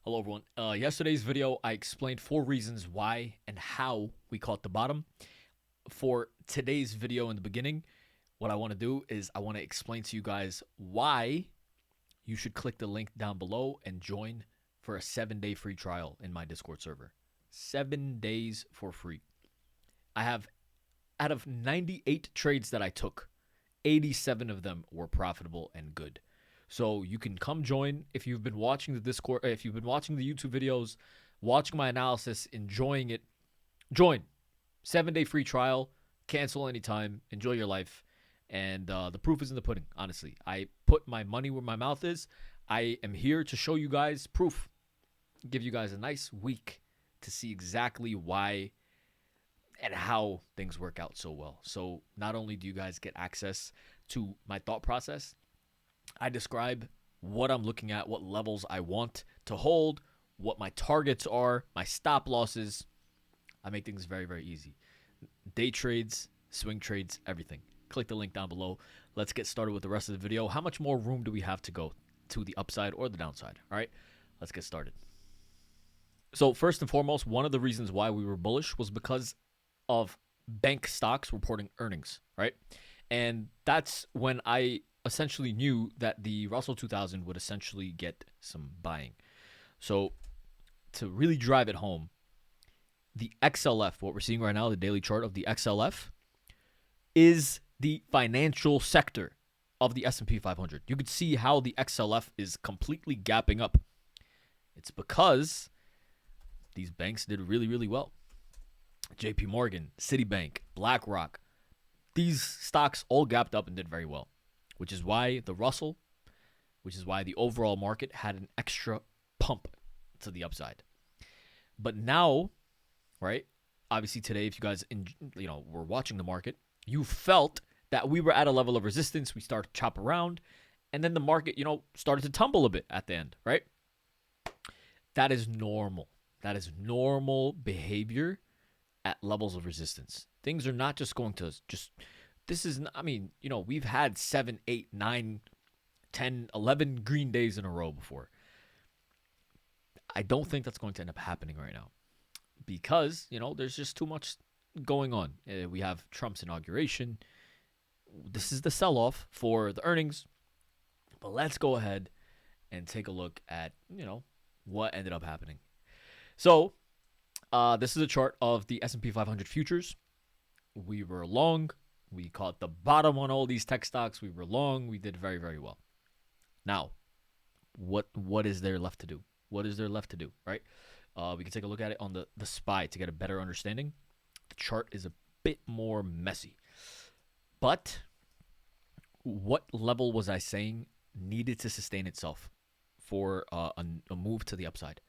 Hello everyone. Yesterday's video, I explained 4 reasons why and how we caught the bottom. For today's video in the beginning, what I want to do is I want to explain to you guys why you should click the link down below and join for a 7-day free trial in my Discord server. 7 days for free. I have, out of 98 trades that I took, 87 of them were profitable and good. So you can come join if you've been watching the Discord, if you've been watching the YouTube videos, watching my analysis, enjoying it. Join. 7-day free trial. Cancel anytime. Enjoy your life. And the proof is in the pudding, honestly. I put my money where my mouth is. I am here to show you guys proof. Give you guys a nice week to see exactly why and how things work out so well. So not only do you guys get access to my thought process, I describe what I'm looking at, what levels I want to hold, what my targets are, my stop losses. I make things very, very easy. Day trades, swing trades, everything. Click the link down below. Let's get started with the rest of the video. How much more room do we have to go to the upside or the downside? All right, let's get started. So first and foremost, one of the reasons why we were bullish was because of bank stocks reporting earnings, right? And that's when I essentially knew that the Russell 2000 would essentially get some buying. So to really drive it home, the XLF, what we're seeing right now, the daily chart of the XLF, is the financial sector of the S&P 500. You could see how the XLF is completely gapping up. It's because these banks did really, really well. JP Morgan, Citibank, BlackRock, these stocks all gapped up and did very well, which is why the Russell, which is why the overall market had an extra pump to the upside. But now, right, obviously today, if you guys were watching the market, you felt that we were at a level of resistance. We started to chop around, and then the market, started to tumble a bit at the end, right? That is normal. That is normal behavior at levels of resistance. Things are not just going to this is, we've had 7, 8, 9, 10, 11 green days in a row before. I don't think that's going to end up happening right now because, there's just too much going on. We have Trump's inauguration. This is the sell-off for the earnings. But let's go ahead and take a look at, what ended up happening. So, this is a chart of the S&P 500 futures. We were long. We caught the bottom on all these tech stocks. We were long. We did very, very well. Now, what is there left to do? What is there left to do, right? We can take a look at it on the SPY to get a better understanding. The chart is a bit more messy. But what level was I saying needed to sustain itself for a move to the upside?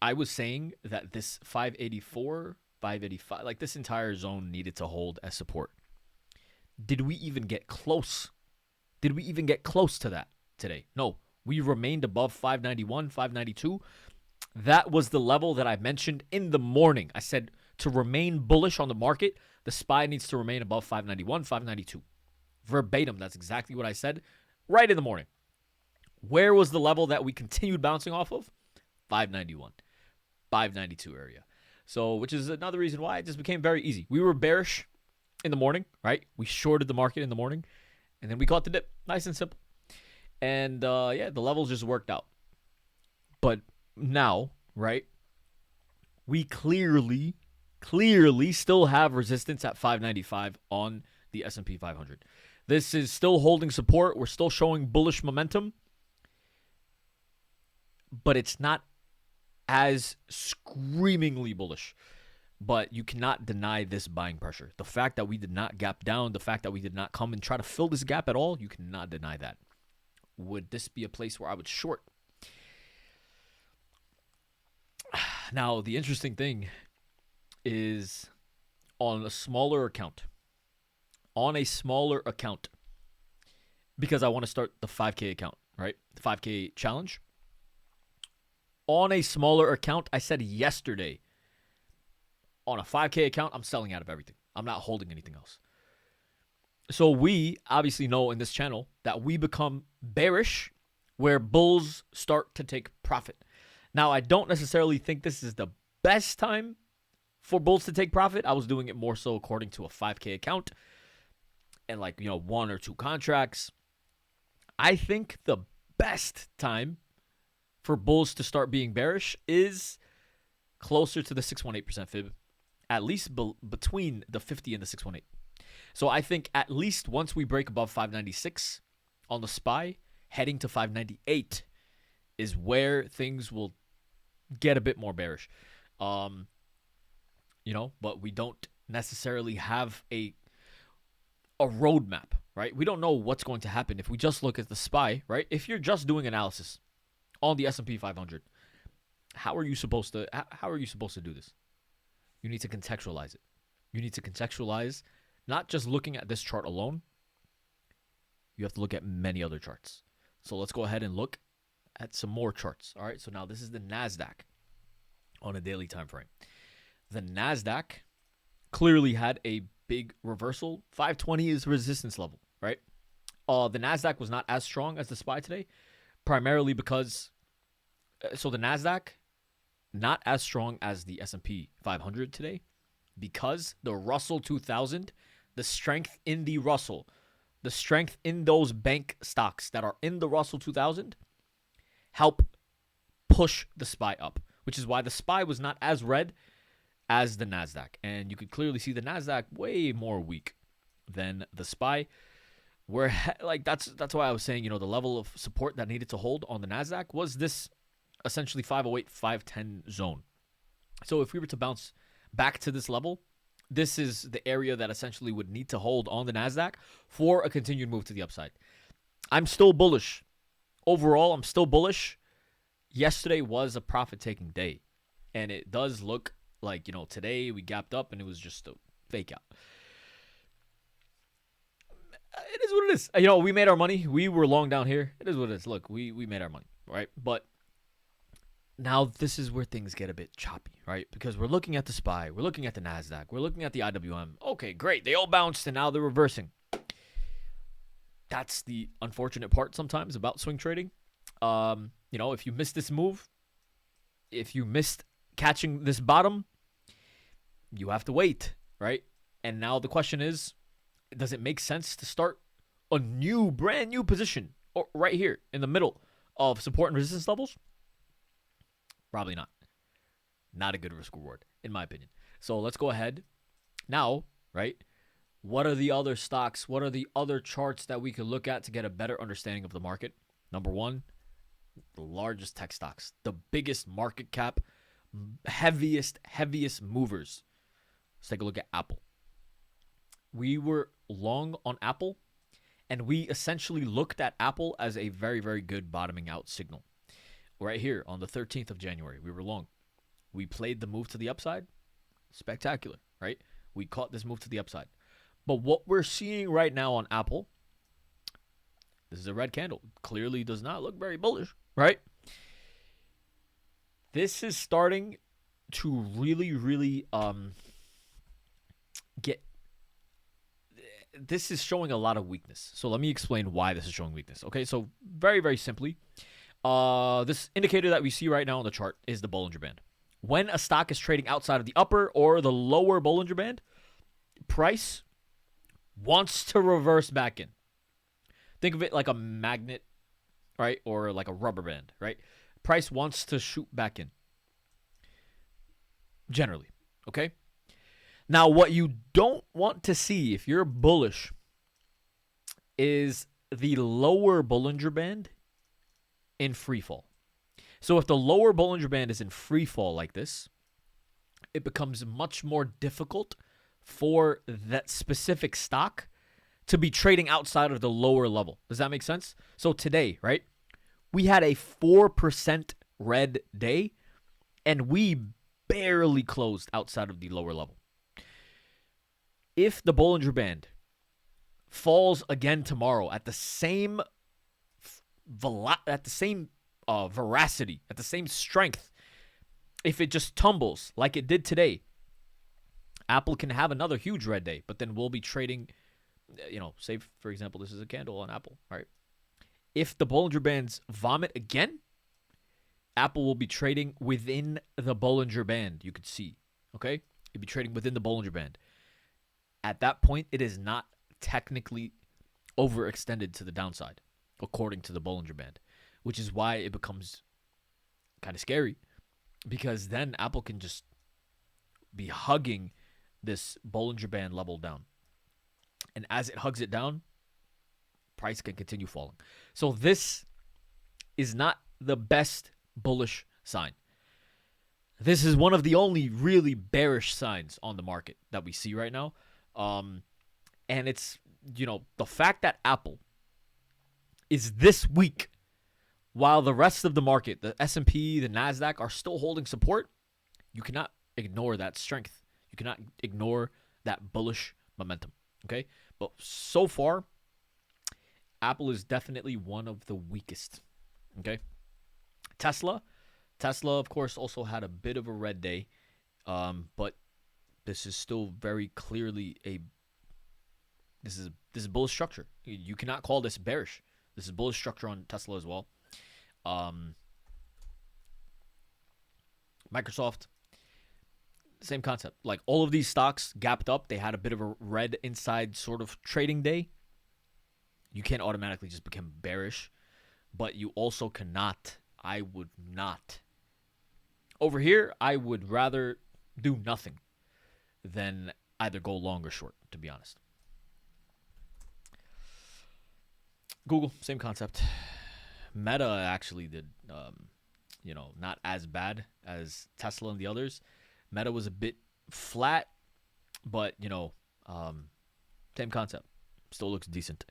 I was saying that this 584, 585, like this entire zone needed to hold as support. Did we even get close? Did we even get close to that today? No, we remained above 591, 592. That was the level that I mentioned in the morning. I said to remain bullish on the market, the SPY needs to remain above 591, 592. Verbatim, that's exactly what I said right in the morning. Where was the level that we continued bouncing off of? 591. 592 area. So, which is another reason why it just became very easy. We were bearish in the morning, right? We shorted the market in the morning, and then we caught the dip. Nice and simple. And, the levels just worked out. But now, right, we clearly still have resistance at 595 on the S&P 500. This is still holding support. We're still showing bullish momentum, but it's not as screamingly bullish. But you cannot deny this buying pressure. The fact that we did not gap down, the fact that we did not come and try to fill this gap at all, you cannot deny that. Would this be a place where I would short? Now, the interesting thing is on a smaller account. On a smaller account. Because I want to start the 5K account, right? The 5K challenge. On a smaller account, I said yesterday, on a 5K account, I'm selling out of everything. I'm not holding anything else. So we obviously know in this channel that we become bearish where bulls start to take profit. Now, I don't necessarily think this is the best time for bulls to take profit. I was doing it more so according to a 5K account and like, you know, 1 or 2 contracts. I think the best time for bulls to start being bearish is closer to the 618% fib, at least between the 50 and the 618. So I think at least once we break above 596 on the SPY, heading to 598 is where things will get a bit more bearish. You know, but we don't necessarily have a roadmap, right? We don't know what's going to happen if we just look at the SPY, right? If you're just doing analysis on the SP500, how are you supposed to do this? You need to contextualize it. You need to contextualize not just looking at this chart alone. You have to look at many other charts. So let's go ahead and look at some more charts. All right, so now this is the NASDAQ on a daily time frame. The NASDAQ clearly had a big reversal. 520 is resistance level, right? The NASDAQ was not as strong as the SPY today, primarily because, so the NASDAQ, not as strong as the S&P 500 today, because the Russell 2000, the strength in the Russell, the strength in those bank stocks that are in the Russell 2000 help push the SPY up, which is why the SPY was not as red as the NASDAQ. And you could clearly see the NASDAQ way more weak than the SPY. Where like that's why I was saying, you know, the level of support that needed to hold on the NASDAQ was this essentially 508, 510 zone. So if we were to bounce back to this level, this is the area that essentially would need to hold on the NASDAQ for a continued move to the upside. I'm still bullish. Overall, I'm still bullish. Yesterday was a profit-taking day. And it does look like, you know, today we gapped up and it was just a fake out. It is what it is. You know, we made our money. We were long down here. It is what it is. Look, we made our money, right? But now this is where things get a bit choppy, right? Because we're looking at the SPY, we're looking at the NASDAQ, we're looking at the IWM. Okay, great. They all bounced and now they're reversing. That's the unfortunate part sometimes about swing trading. You know, if you missed this move, if you missed catching this bottom, you have to wait, right? And now the question is, does it make sense to start a brand new position right here in the middle of support and resistance levels? Probably not. Not a good risk reward, in my opinion. So let's go ahead now, right? What are the other stocks? What are the other charts that we could look at to get a better understanding of the market? Number one, the largest tech stocks, the biggest market cap, heaviest movers. Let's take a look at Apple. We were long on Apple, and we essentially looked at Apple as a very, very good bottoming out signal. Right here on the 13th of January, we were long. We played the move to the upside. Spectacular, right? We caught this move to the upside. But what we're seeing right now on Apple, this is a red candle. Clearly does not look very bullish, right? This is starting to really this is showing a lot of weakness. So let me explain why this is showing weakness. Okay, so very, very simply, this indicator that we see right now on the chart is the Bollinger Band. When a stock is trading outside of the upper or the lower Bollinger Band, price wants to reverse back in. Think of it like a magnet, right? Or like a rubber band, right? Price wants to shoot back in. Generally, okay? Now, what you don't want to see if you're bullish is the lower Bollinger Band in free fall. So if the lower Bollinger Band is in free fall like this, it becomes much more difficult for that specific stock to be trading outside of the lower level. Does that make sense? So today, right, we had a 4% red day, and we barely closed outside of the lower level. If the Bollinger Band falls again tomorrow at the same veracity, at the same strength, if it just tumbles like it did today, Apple can have another huge red day, but then we'll be trading, you know, say, for example, this is a candle on Apple, right? If the Bollinger Bands vomit again, Apple will be trading within the Bollinger Band. You could see, okay? It'll be trading within the Bollinger Band. At that point, it is not technically overextended to the downside, according to the Bollinger Band, which is why it becomes kind of scary, because then Apple can just be hugging this Bollinger Band level down. And as it hugs it down, price can continue falling. So this is not the best bullish sign. This is one of the only really bearish signs on the market that we see right now. And it's, the fact that Apple is this weak while the rest of the market, the S&P, the NASDAQ, are still holding support, you cannot ignore that strength. You cannot ignore that bullish momentum, okay? But so far, Apple is definitely one of the weakest, okay? Tesla, of course, also had a bit of a red day, but this is still very clearly this is bullish structure. You cannot call this bearish. This is bullish structure on Tesla as well. Microsoft, same concept. Like, all of these stocks gapped up. They had a bit of a red inside sort of trading day. You can't automatically just become bearish, but you also cannot. I would not. Over here, I would rather do nothing than either go long or short, to be honest. Google, same concept. Meta actually did, not as bad as Tesla and the others. Meta was a bit flat, but, same concept. Still looks decent.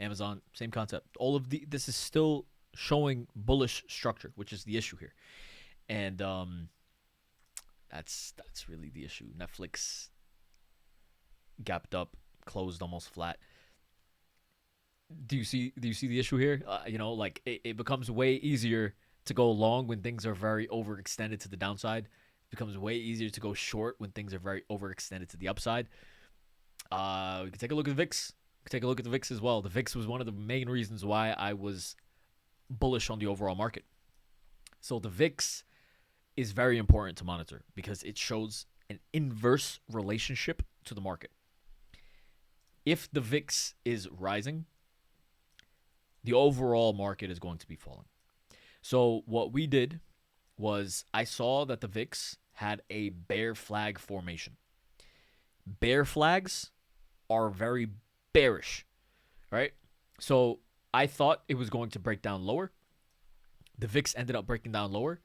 Amazon, same concept. All of this is still showing bullish structure, which is the issue here. And that's really the issue. Netflix gapped up, closed almost flat. Do you see the issue here? It becomes way easier to go long when things are very overextended to the downside. It becomes way easier to go short when things are very overextended to the upside. We can take a look at the VIX. Take a look at the VIX as well. The VIX was one of the main reasons why I was bullish on the overall market. So the VIX is very important to monitor because it shows an inverse relationship to the market. If the VIX is rising, the overall market is going to be falling. So what we did was I saw that the VIX had a bear flag formation. Bear flags are very bearish, right? So I thought it was going to break down lower. The VIX ended up breaking down lower.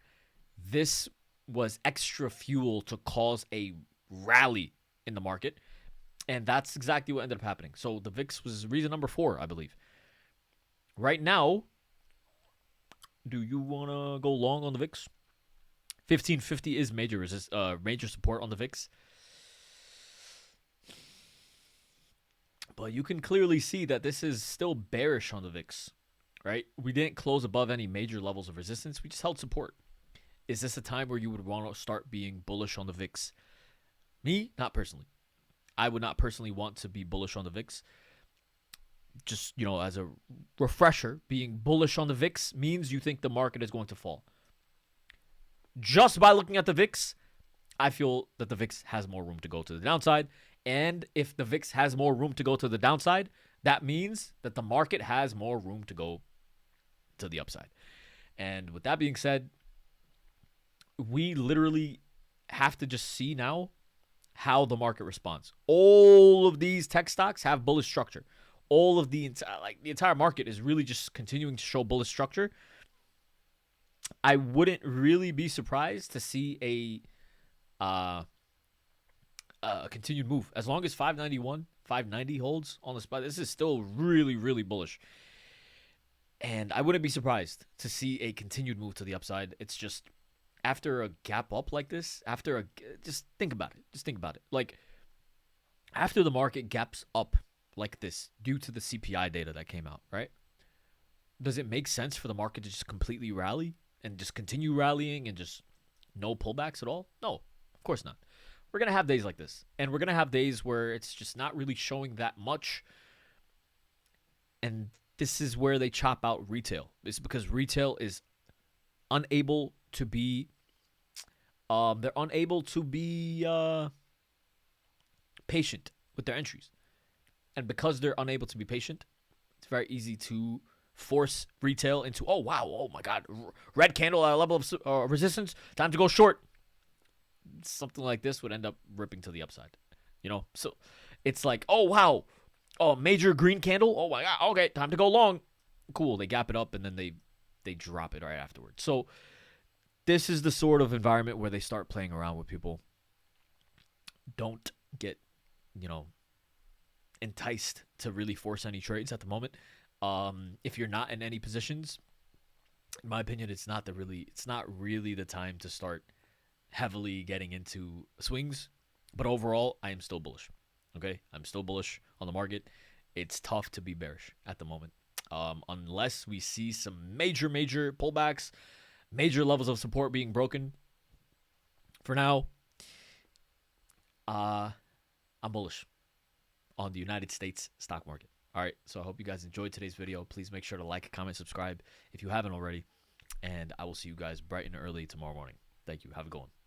This was extra fuel to cause a rally in the market, and that's exactly what ended up happening. So the VIX was reason number 4, I believe. Right now, do you want to go long on the VIX? 1550 is major support on the VIX. But you can clearly see that this is still bearish on the VIX, right? We didn't close above any major levels of resistance. We just held support. Is this a time where you would want to start being bullish on the VIX? Me, not personally. I would not personally want to be bullish on the VIX. Just, as a refresher, being bullish on the VIX means you think the market is going to fall. Just by looking at the VIX, I feel that the VIX has more room to go to the downside. And if the VIX has more room to go to the downside, that means that the market has more room to go to the upside. And with that being said, we literally have to just see now how the market responds. All of these tech stocks have bullish structure. All of the entire market is really just continuing to show bullish structure. I wouldn't really be surprised to see a continued move. As long as 591, 590 holds on the spot, this is still really, really bullish. And I wouldn't be surprised to see a continued move to the upside. It's just after a gap up like this, just think about it. Just think about it. Like, after the market gaps up like this due to the CPI data that came out, right? Does it make sense for the market to just completely rally and just continue rallying and just no pullbacks at all? No, of course not. We're going to have days like this. And we're going to have days where it's just not really showing that much. And this is where they chop out retail. It's because retail is unable to be they're unable to be patient with their entries. And because they're unable to be patient, it's very easy to force retail into, oh, wow, oh, my God, red candle at a level of resistance, time to go short. Something like this would end up ripping to the upside, you know? So it's like, oh, wow, oh, major green candle, oh, my God, okay, time to go long. Cool, they gap it up, and then they drop it right afterwards. So this is the sort of environment where they start playing around with people. Don't get, you know, enticed to really force any trades at the moment. If you're not in any positions, in my opinion, it's not really the time to start heavily getting into swings. But overall, I am still bullish. Okay, I'm still bullish on the market. It's tough to be bearish at the moment, unless we see some major pullbacks, major levels of support being broken. For now, I'm bullish on the United States stock market. All right, so I hope you guys enjoyed today's video. Please make sure to like, comment, subscribe if you haven't already, and I will see you guys bright and early tomorrow morning. Thank you. Have a good one.